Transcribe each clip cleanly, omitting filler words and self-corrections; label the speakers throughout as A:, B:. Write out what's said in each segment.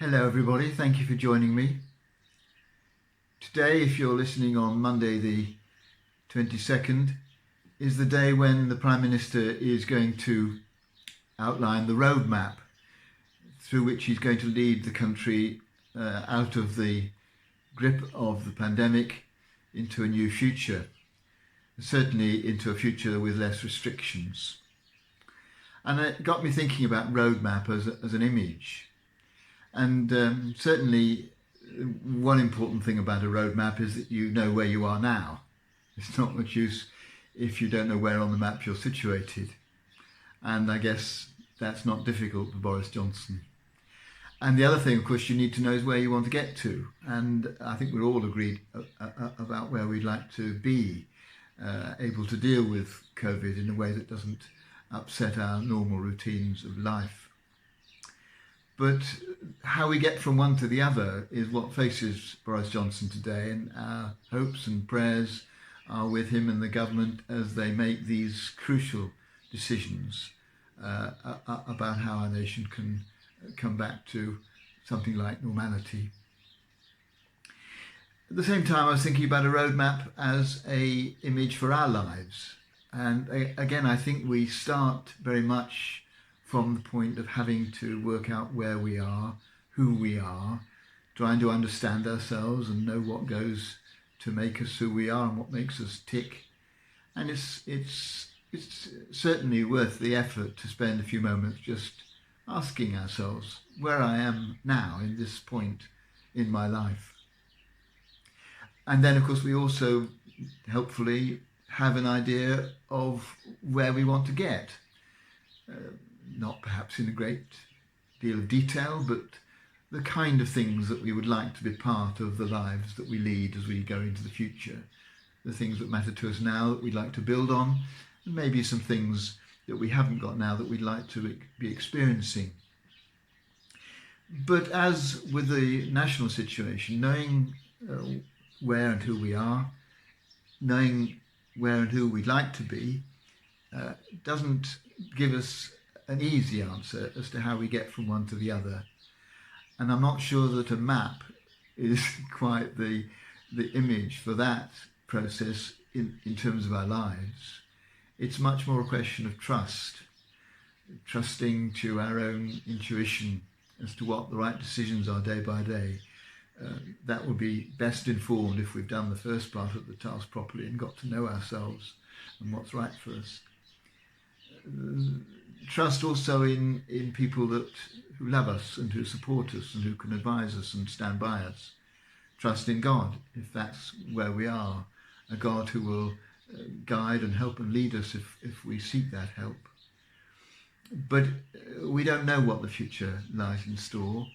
A: Hello everybody, thank you for joining me. Today, if you're listening on Monday the 22nd, is the day when the Prime Minister is going to outline the roadmap through which he's going to lead the country out of the grip of the pandemic into a new future, certainly into a future with less restrictions. And it got me thinking about roadmap as an image. And certainly one important thing about a roadmap is that you know where you are now. It's not much use if you don't know where on the map you're situated. And I guess that's not difficult for Boris Johnson. And the other thing, of course, you need to know is where you want to get to. And I think we're all agreed about where we'd like to be able to deal with COVID in a way that doesn't upset our normal routines of life. But how we get from one to the other is what faces Boris Johnson today, and our hopes and prayers are with him and the government as they make these crucial decisions about how our nation can come back to something like normality. At the same time, I was thinking about a roadmap as an image for our lives. And again, I think we start very much from the point of having to work out where we are, who we are, trying to understand ourselves and know what goes to make us who we are and what makes us tick. And it's certainly worth the effort to spend a few moments just asking ourselves where I am now in this point in my life. And then, of course, we also helpfully have an idea of where we want to get. Not perhaps in a great deal of detail, but the kind of things that we would like to be part of the lives that we lead as we go into the future. The things that matter to us now that we'd like to build on, and maybe some things that we haven't got now that we'd like to be experiencing. But as with the national situation, knowing where and who we are, knowing where and who we'd like to be, doesn't give us an easy answer as to how we get from one to the other. And I'm not sure that a map is quite the image for that process in terms of our lives. It's much more a question of trusting to our own intuition as to what the right decisions are day by day. That will be best informed if we've done the first part of the task properly and got to know ourselves and what's right for us. Trust also in people who love us and who support us and who can advise us and stand by us. Trust in God, if that's where we are, a God who will guide and help and lead us if we seek that help. But we don't know what the future lies in store,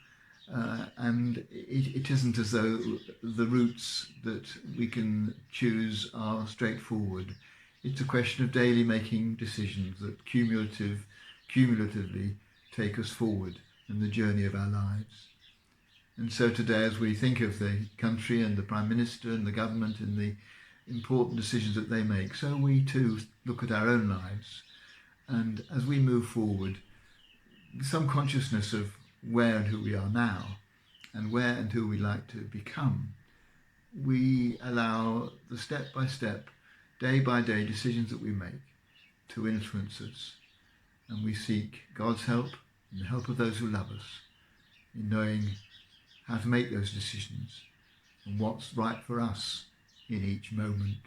A: and it isn't as though the routes that we can choose are straightforward. It's a question of daily making decisions that cumulatively take us forward in the journey of our lives. And so today, as we think of the country and the Prime Minister and the government and the important decisions that they make, so we too look at our own lives. And as we move forward, some consciousness of where and who we are now and where and who we like to become, we allow the step-by-step, day-by-day decisions that we make to influence us. And we seek God's help and the help of those who love us in knowing how to make those decisions and what's right for us in each moment.